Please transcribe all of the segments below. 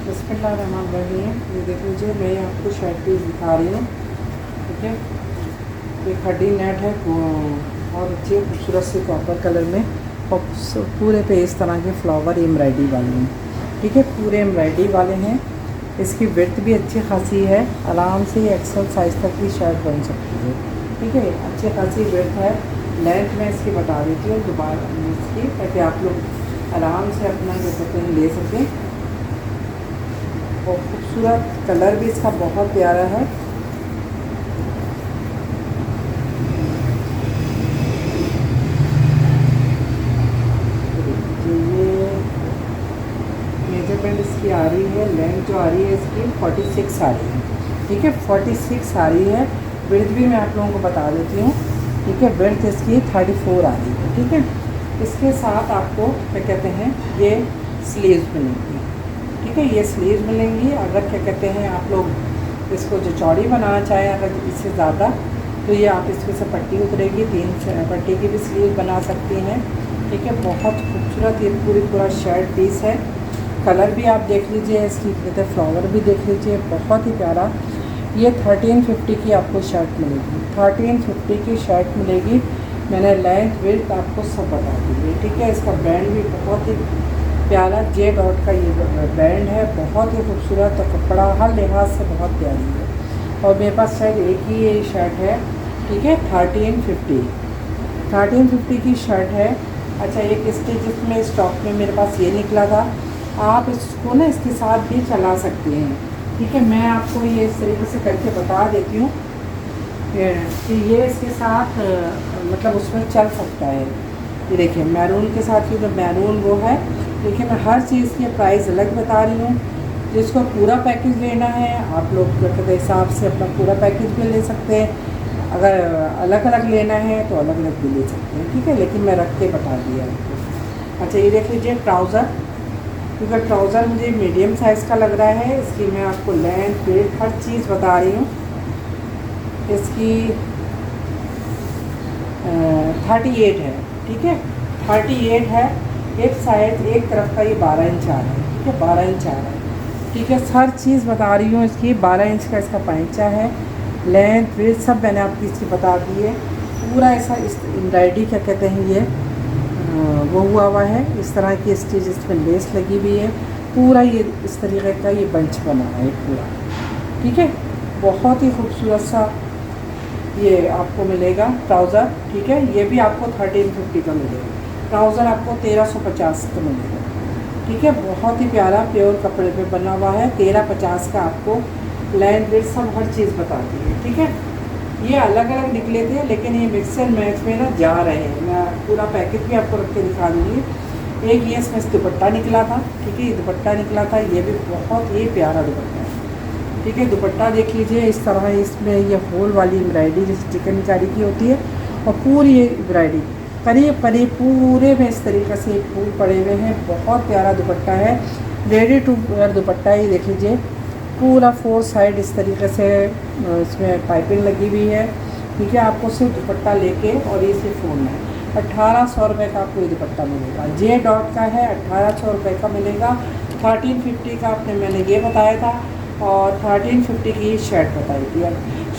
बिस्मिल्लाहिर्रहमानिर्रहीम। ये देख लीजिए, मैं आपको शर्ट पीस दिखा रही हूँ। ठीक है, ये खड्डी नेट है, बहुत अच्छी खूबसूरत से कॉपर कलर में, और पूरे पे इस तरह के फ्लावर एम्ब्रॉयडरी वाले हैं। ठीक है, पूरे एम्ब्रॉयडरी वाले हैं। इसकी विड्थ भी अच्छी खासी है, आराम से एक्सेल साइज़ तक की शर्ट बन सकती है। ठीक है, अच्छी खासी विड्थ है। लेंथ मैं इसकी बता देती हूँ दोबारा इसकी, ताकि आप लोग आराम से अपना जो कहते हैं ले सकें। और खूबसूरत कलर भी इसका बहुत प्यारा है। ये मेजरमेंट इसकी आ रही है, लेंथ जो आ रही है इसकी 46 आ रही है। ठीक है, 46 आ रही है। विड्थ भी मैं आप लोगों को बता देती हूँ। ठीक है, विड्थ इसकी 34 आ रही है। ठीक है, इसके साथ आपको क्या कहते हैं, ये स्लीव्स मिलेंगी। ठीक है, ये स्लीव्स मिलेंगी। अगर क्या कहते हैं आप लोग इसको जो चौड़ी बनाना चाहें, अगर इससे ज़्यादा, तो ये आप इसमें से पट्टी उतरेगी, 3 पट्टी की भी स्लीव बना सकती हैं। ठीक है, बहुत खूबसूरत ये पूरा शर्ट पीस है। कलर भी आप देख लीजिए, इसकी कहते हैं फ्लावर भी देख लीजिए, बहुत ही प्यारा। ये 1350 की आपको शर्ट मिलेगी, 1350 की शर्ट मिलेगी। मैंने लेंथ विड्थ आपको सब बता दी है। ठीक है, इसका ब्रांड भी बहुत ही प्यारा जे डॉट का ये ब्रांड है, बहुत ही खूबसूरत, और कपड़ा हर लिहाज से बहुत प्यारी है। और मेरे पास शायद एक ही ये शर्ट है। ठीक है, 1350 की शर्ट है। अच्छा, एक स्टिच इसमें स्टॉक में मेरे पास ये निकला था, आप इसको ना इसके साथ भी चला सकते हैं। ठीक है, मैं आपको ये इस तरीके से करके बता देती हूँ कि ये इसके साथ मतलब उसमें चल सकता है। ये देखिए, मैरून के साथ क्योंकि मैरून वो है। देखिए, मैं हर चीज़ की प्राइस अलग बता रही हूँ। जिसको पूरा पैकेज लेना है, आप लोग के हिसाब से अपना पूरा पैकेज भी ले सकते हैं। अगर अलग अलग लेना है तो अलग अलग भी ले सकते हैं। ठीक है, लेकिन मैं रख के बता दिया आपको। अच्छा, ये देख लीजिए ट्राउज़र, क्योंकि ट्राउज़र मुझे मीडियम साइज़ का लग रहा है, इसकी मैं आपको लेंथ वेट हर चीज़ बता रही हूँ। इसकी 38 है। ठीक है, 38 है। एक साइड एक तरफ का ये 12 इंच आ रहा है। ठीक है, 12 इंच आ रहा है। ठीक है, हर चीज़ बता रही हूँ इसकी। 12 इंच का इसका पैंचा है। लेंथ वेट सब मैंने आपकी इसकी बता दी है। पूरा ऐसा इस एम्ब्रॉयडरी क्या कहते हैं ये वो हुआ है, इस तरह की स्टिच इसमें लेस लगी हुई है। पूरा ये इस तरीके का ये बंच बना है पूरा। ठीक है, बहुत ही खूबसूरत सा ये आपको मिलेगा ट्राउज़र। ठीक है, ये भी आपको 1350 का मिलेगा। ट्राउज़र आपको 1350 का मिलेगा। ठीक है, बहुत ही प्यारा प्योर कपड़े पे बना हुआ है। 1350 का आपको लेंथ वेट सब हर चीज़ बताती है। ठीक है, ये अलग अलग निकले थे, लेकिन ये मिक्स एंड मैच में ना जा रहे हैं। मैं पूरा पैकेज भी आपको रख के दिखा दूँगी। एक ये इसमें दुपट्टा निकला था। ठीक है, ये दुपट्टा निकला था, ये भी बहुत ही प्यारा दुपट्टा है। ठीक है, दुपट्टा देख लीजिए, इस तरह इसमें ये होल वाली एम्ब्रॉयडरी जैसे चिकनकारी की होती है, और पूरी ये एम्ब्रॉयडरी करीब करीब पूरे में इस तरीके से फूल पड़े हुए हैं। बहुत प्यारा दुपट्टा है, रेडी टू वेयर दुपट्टा। ये देख लीजिए, पूरा 4 साइड इस तरीके से इसमें पाइपिंग लगी हुई है। ठीक है, आपको सिर्फ दुपट्टा लेके और ये सिर्फ फोन है। 1800 रुपये का आपको ये दुपट्टा मिलेगा। जे डॉट का है, 1800 रुपये का मिलेगा। 1350 का आपने मैंने ये बताया था, और 1350 की शर्ट बताई थी।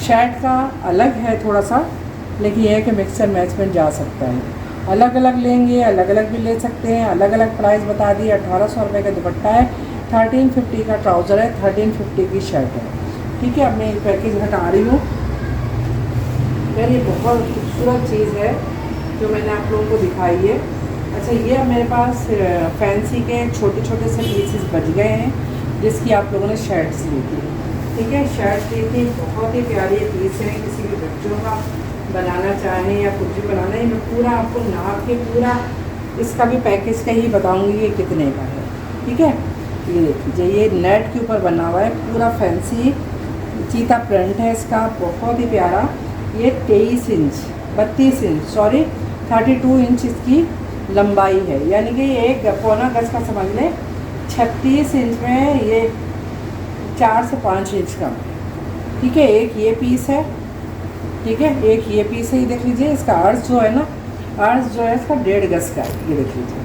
शर्ट का अलग है थोड़ा सा, लेकिन यह है कि मिक्स एंड मैच में जा सकता है। अलग अलग लेंगे, अलग अलग भी ले सकते हैं। अलग अलग प्राइस बता दी। 1800 रुपये का दुपट्टा है, 1350 का ट्राउज़र है, 1350 की शर्ट है। ठीक है, अब मैं पैकेज हटा रही हूँ। यार, ये बहुत खूबसूरत चीज़ है जो मैंने आप लोगों को दिखाई है। अच्छा, ये मेरे पास फैंसी के छोटे छोटे से पीसेस बच गए हैं, जिसकी आप लोगों ने शर्ट्स ली थी। ठीक है, शर्ट ली थी, बहुत ही प्यारी पीस है। किसी भी बच्चों का बनाना चाहें या कुछ भी बनाना है, मैं पूरा आपको नाप के पूरा इसका भी पैकेज का ही बताऊंगी ये कितने का है। ठीक है, ये देख लीजिए, ये नेट के ऊपर बना हुआ है, पूरा फैंसी चीता प्रिंट है इसका, बहुत ही प्यारा। ये 32 इंच इसकी लंबाई है, यानी कि ये एक पौना गज का समझ लें। 36 इंच में ये 4 से 5 इंच का। ठीक है, एक ये पीस है। ठीक है, एक ये पीस है। ये देख लीजिए, इसका अर्ज जो है ना, अर्ज जो है इसका 1.5 गज का है। ये देख लीजिए,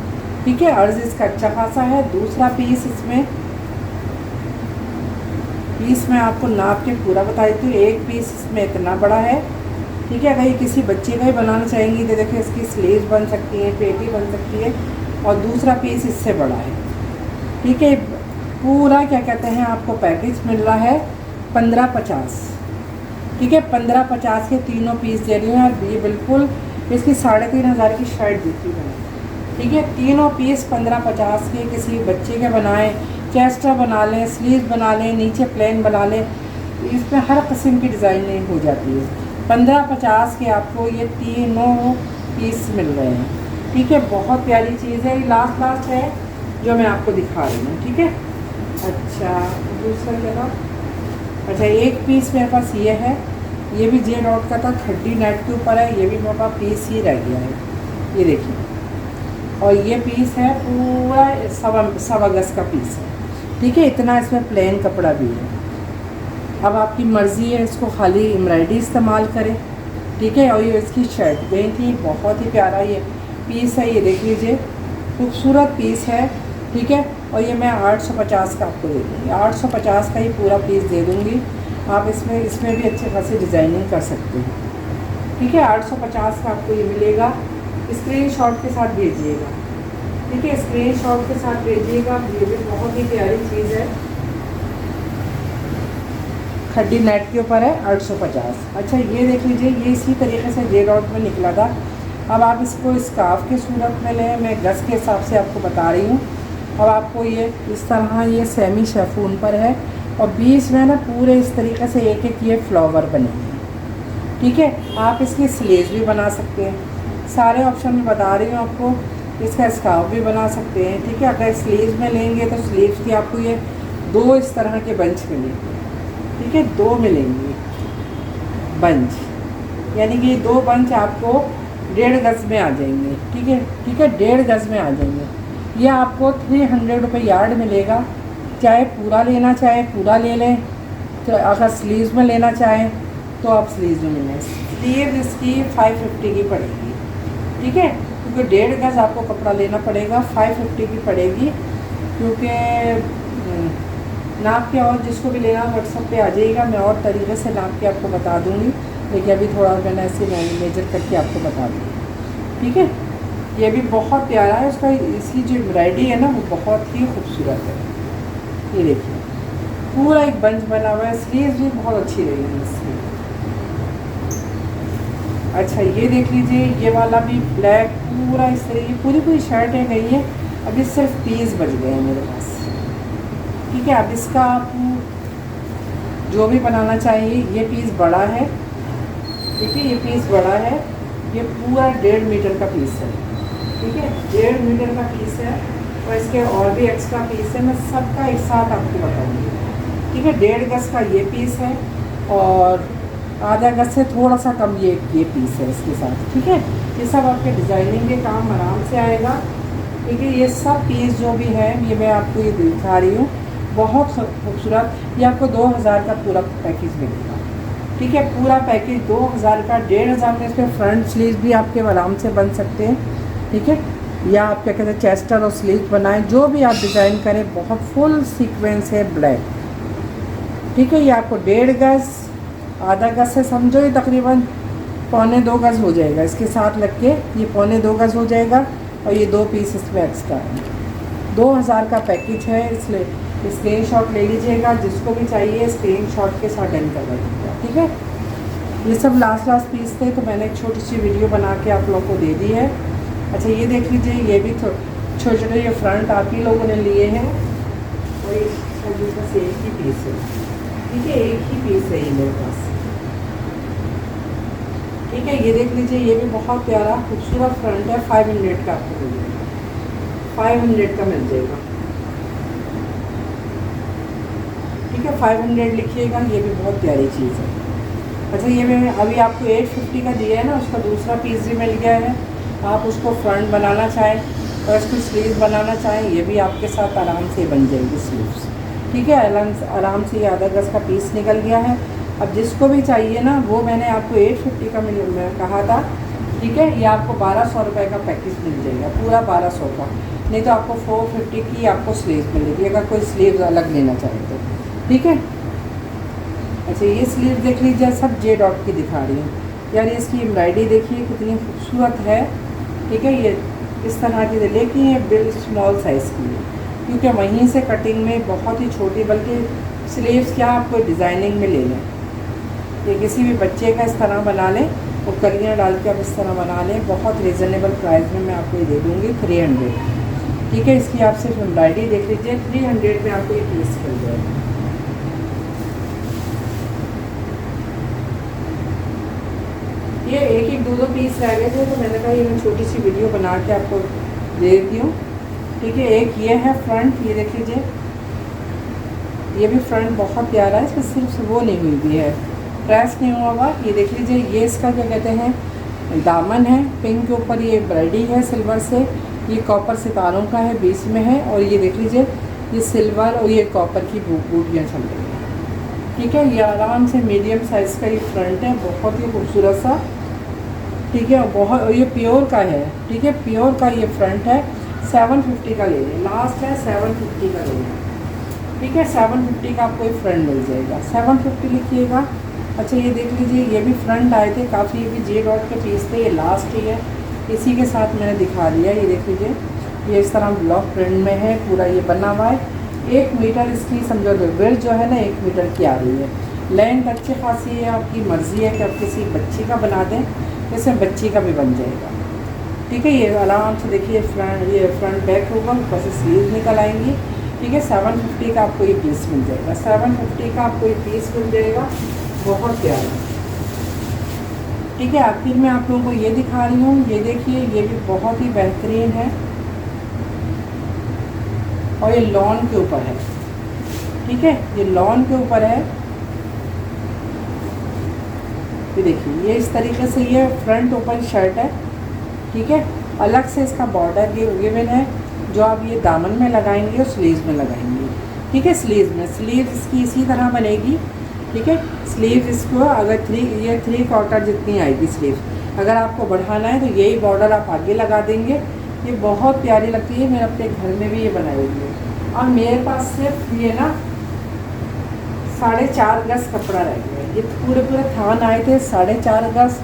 ठीक है, अर्ज इसका अच्छा खासा है। दूसरा पीस इसमें पीस मैं आपको नाप के पूरा बता देती हूँ। एक पीस इसमें इतना बड़ा है, ठीक है। अगर ये किसी बच्चे का ही बनाना चाहेंगी तो देखिए इसकी स्लीव्स बन सकती है, पेटी बन सकती है, और दूसरा पीस इससे बड़ा है, ठीक है। पूरा क्या कहते हैं आपको पैकेज मिल रहा है 1550, ठीक है। 1550 के तीनों पीस दे रही हूँ और ये बिल्कुल इसकी 3500 की शर्ट देती है, ठीक है। तीनों पीस 1550 के किसी बच्चे के बनाएं, चेस्टर बना लें, स्लीव बना लें, नीचे प्लेन बना लें, इसमें हर किस्म की डिज़ाइनिंग हो जाती है। 1550 के आपको ये तीनों पीस मिल रहे हैं, ठीक है। बहुत प्यारी चीज़ है, ये लास्ट है जो मैं आपको दिखा रही हूँ, ठीक है। अच्छा दूसरा क्या था, अच्छा एक पीस मेरे पास ये है, ये भी जे डॉट का था, खड्डी नेट के ऊपर है, ये भी मेरे पास पीस ही रह गया है, ये देखिए। और ये पीस है पूरा सवा गज का पीस है, ठीक है। इतना इसमें प्लेन कपड़ा भी है। अब आपकी मर्ज़ी है, इसको खाली एम्ब्रॉयडरी इस्तेमाल करें, ठीक है। और ये इसकी शर्ट गई थी, बहुत ही प्यारा ये पीस है, ये देख लीजिए, खूबसूरत पीस है, ठीक है। और ये मैं 850 का आपको दे दूँगी, 850 का ही पूरा पीस दे दूँगी। आप इसमें भी अच्छे खासी डिज़ाइनिंग कर सकते हैं, ठीक है। 850 का आपको ये मिलेगा। स्क्रीनशॉट के साथ भेजिएगा, ठीक है, स्क्रीनशॉट के साथ भेजिएगा। ये भी बहुत ही प्यारी चीज़ है, खड्डी नेट के ऊपर है, 850। अच्छा ये देख लीजिए, ये इसी तरीके से जे डॉट में निकला था। अब आप इसको स्कार्फ के सूरत में लें, मैं गज के हिसाब से आपको बता रही हूँ। अब आपको ये इस तरह ये सेमी शेफून पर है, और बीच में ना पूरे इस तरीके से एक एक ये फ्लावर बनेंगे, ठीक है। आप इसकी स्लीव्स भी बना सकते हैं, सारे ऑप्शन में बता रही हूँ आपको। इसका स्कार्फ भी बना सकते हैं, ठीक है। अगर स्लीव्स में लेंगे तो स्लीव्स की आपको ये 2 इस तरह के बंच मिलेंगे, ठीक है, 2 मिलेंगे बंच, यानी कि 2 बंच आपको 1.5 गज में आ जाएंगे, ठीक है, ठीक है, 1.5 गज में आ जाएंगे। ये आपको 300 रुपये यार्ड मिलेगा। चाहे पूरा लेना चाहें पूरा ले लें, तो अगर स्लीव्स में लेना चाहें तो आप स्लीव्स में लें। स्लीव इसकी 550 की पड़ेगी, ठीक है, क्योंकि 1.5 गज आपको कपड़ा लेना पड़ेगा, 550 की पड़ेगी। क्योंकि नाप के, और जिसको भी लेना व्हाट्सएप पे आ जाइएगा, मैं और तरीके से नाप के आपको बता दूँगी, लेकिन अभी थोड़ा मैंने ऐसे मेजर करके आपको बता दूँगी, ठीक है। ये भी बहुत प्यारा है, उसका इसकी जो एम्ब्रॉयडरी है ना वो बहुत ही खूबसूरत है। ये देखिए पूरा एक बंच बना हुआ है, स्लीव्स भी बहुत अच्छी रहेगी इसकी। अच्छा ये देख लीजिए, ये वाला भी ब्लैक पूरा इस तरह की पूरी शर्ट है गई है। अभी सिर्फ पीस बच गए हैं मेरे पास, ठीक है। अब इसका आप जो भी बनाना चाहिए, ये पीस बड़ा है, ठीक है, ये पीस बड़ा है, ये पूरा 1.5 मीटर का पीस है, ठीक है, 1.5 मीटर का पीस है। और इसके और भी एक्स्ट्रा पीस है, मैं सबका एक साथ आपको बताऊँगी, ठीक है। 1.5 गज का ये पीस है, और आधा गज से थोड़ा सा कम ये पीस है इसके साथ, ठीक है। ये सब आपके डिज़ाइनिंग के काम आराम से आएगा, ठीक है। ये सब पीस जो भी है ये मैं आपको ये दिखा रही हूँ, बहुत खूबसूरत। ये आपको 2000 का पूरा पैकेज मिलेगा, ठीक है, पूरा पैकेज 2000 का। 1500 में इसके फ्रंट स्लीव भी आपके आराम से बन सकते हैं, ठीक है। या आप क्या कहते हैं चेस्टर और स्लीव बनाएं, जो भी आप डिज़ाइन करें, बहुत फुल सीक्वेंस है ब्लैक, ठीक है। ये आपको 1.5 गज, आधा गज से समझो ये तकरीबन 1.25 गज हो जाएगा, इसके साथ लग के ये 1.25 गज हो जाएगा। और ये 2 पीस इसमें एक्स्ट्रा है। 2000 का पैकेज है, इसलिए स्क्रीनशॉट ले लीजिएगा, जिसको भी चाहिए स्क्रीनशॉट के साथ डन करवा दीजिएगा, ठीक है। ये सब लास्ट पीस थे, तो मैंने एक छोटी सी वीडियो बना के आप लोगों को दे दी है। अच्छा ये देख लीजिए, ये भी छोटे छोटे ये फ्रंट आप ही लोगों ने लिए हैं, और ये बस एक ही पीस है, ठीक है, एक ही पीस है ये मेरे पास, ठीक है। ये देख लीजिए, ये भी बहुत प्यारा खूबसूरत फ्रंट है, 500 का आपको मिलेगा, 500 का मिल जाएगा, ठीक है, 500 लिखिएगा। ये भी बहुत प्यारी चीज़ है। अच्छा ये मैंने अभी आपको 850 का दिया है ना, उसका दूसरा पीस भी मिल गया है। आप उसको फ्रंट बनाना चाहें और इसको स्लीव बनाना चाहें, ये भी आपके साथ आराम से बन जाएगी स्लीव्स, ठीक है। आराम से ये आधा गज का पीस निकल गया है। अब जिसको भी चाहिए ना, वो मैंने आपको 850 का मैं कहा था, ठीक है। ये आपको 1200 रुपये का पैकेज मिल जाएगा, पूरा 1200 का। नहीं तो आपको 450 की आपको स्लीव मिलेगी, अगर कोई स्लीव अलग लेना चाहे तो, ठीक है। अच्छा ये स्लीव देख लीजिए, सब जे डॉट की दिखा रही हूँ यार। इसकी एम्ब्रॉयडरी देखिए कितनी खूबसूरत है, ठीक है। ये इस तरह की, लेकिन ये बिल स्मॉल साइज़ की है, क्योंकि वहीं से कटिंग में बहुत ही छोटी, बल्कि स्लीव्स क्या आपको डिज़ाइनिंग में ले लें, ये किसी भी बच्चे का इस तरह बना लें और कलियाँ डाल के आप इस तरह बना लें। बहुत रिजनेबल प्राइस में मैं आपको ये दे दूँगी 300, ठीक है। इसकी आप सिर्फ एम्ब्रॉयडरी देख लीजिए, 300 में आपको ये पीस मिल जाएगा। ये एक एक दो दो पीस रह गए थे, तो मैंने कहा ये मैं छोटी सी वीडियो बना के आपको दे देती हूँ, ठीक है। एक ये है फ्रंट, ये देख लीजिए, ये भी फ्रंट बहुत प्यारा है, इसमें सिर्फ वो नहीं हुई भी है, प्रेस नहीं हुआ हुआ। ये देख लीजिए, ये इसका क्या कहते हैं, दामन है, पिंक के ऊपर ये एम्ब्रॉयडरी है सिल्वर से, ये कॉपर सितारों का है, बीच में है। और ये देख लीजिए, ये सिल्वर और ये कॉपर की बूटियाँ चल रही हैं, ठीक है। ये आराम से मीडियम साइज़ का ये फ्रंट है, बहुत ही खूबसूरत सा, ठीक है। बहुत, ये प्योर का है, ठीक है, प्योर का ये फ्रंट है। 750 का ले लें, लास्ट है 750 का ले लें, ठीक है। 750 का आपको ये फ्रंट मिल जाएगा, 750 लिखिएगा। अच्छा ये देख लीजिए, ये भी फ्रंट आए थे काफ़ी, ये भी जे डॉट के पीस थे, ये लास्ट ही है, इसी के साथ मैंने दिखा दिया। ये देख लीजिए, ये इस तरह ब्लॉक प्रिंट में है, पूरा ये बना हुआ है। 1 मीटर इसकी समझो विड्थ जो है ना 1 मीटर की आ रही है। लेंथ अच्छी खासी है, आपकी मर्ज़ी है कि आप किसी बच्ची का बना दें, इसमें बच्ची का भी बन जाएगा, ठीक है। ये आराम से देखिए, ये फ्रंट बैक होगा, ऊपर से स्लीव निकल आएंगी, ठीक है। 750 का आपको ये पीस मिल जाएगा, 750 का आपको ये पीस मिल जाएगा, बहुत प्यारा, ठीक है। आखिर में आप लोगों को ये दिखा रही हूँ, ये देखिए, ये भी बहुत ही बेहतरीन है और ये लॉन के ऊपर है, ठीक है, ये लॉन के ऊपर है। ये देखिए, ये इस तरीके से ये फ्रंट ओपन शर्ट है, ठीक है। अलग से इसका बॉर्डर गिवन है, जो आप ये दामन में लगाएंगे और स्लीव्स में लगाएंगे, ठीक है। स्लीव इसकी इसी तरह बनेगी, ठीक है। स्लीव इसको अगर 3/4 जितनी आएगी स्लीव, अगर आपको बढ़ाना है तो यही बॉर्डर आप आगे लगा देंगे। ये बहुत प्यारी लगती है, मैंने अपने घर में भी ये बनाई हुई है। और मेरे पास सिर्फ ये ना 4.5 गज कपड़ा रह गया है, ये पूरे थान आए थे 4.5 गज,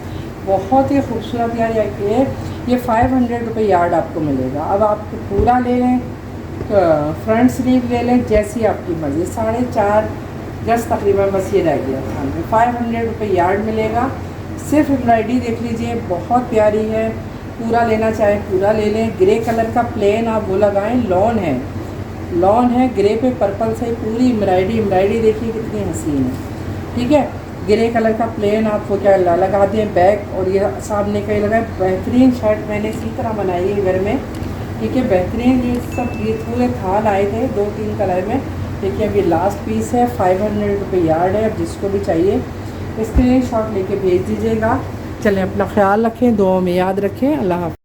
बहुत ही खूबसूरत यार ये 500 रुपये यार्ड आपको मिलेगा। अब आप पूरा ले लें, फ्रंट स्लीव ले लें, जैसी आपकी मर्ज़ी, 4.5 गज तकरीबन बस ये रह गया थान में, 500 रुपये यार्ड मिलेगा। सिर्फ एम्ब्रॉयडरी देख लीजिए, बहुत प्यारी है, पूरा लेना चाहे पूरा ले लें। ग्रे कलर का प्लेन आप वो लगाएं, लॉन है ग्रे पे पर्पल से पूरी एम्ब्रॉयडरी देखिए कितनी हसीन है, ठीक है। ग्रे कलर का प्लेन आप वो क्या लगा दें बैक, और ये सामने का ही लगाए। बेहतरीन शर्ट मैंने इसी तरह बनाई है घर में, ठीक है, बेहतरीन। ये पूरे थान आए थे 2-3 कलर में, देखिए। अब ये लास्ट पीस है, 500 रुपये यार्ड है। अब जिसको भी चाहिए स्क्रीनशॉट लेके भेज दीजिएगा। चलें, अपना ख्याल रखें, दुआओं में याद रखें। अल्लाह हाफ़िज़।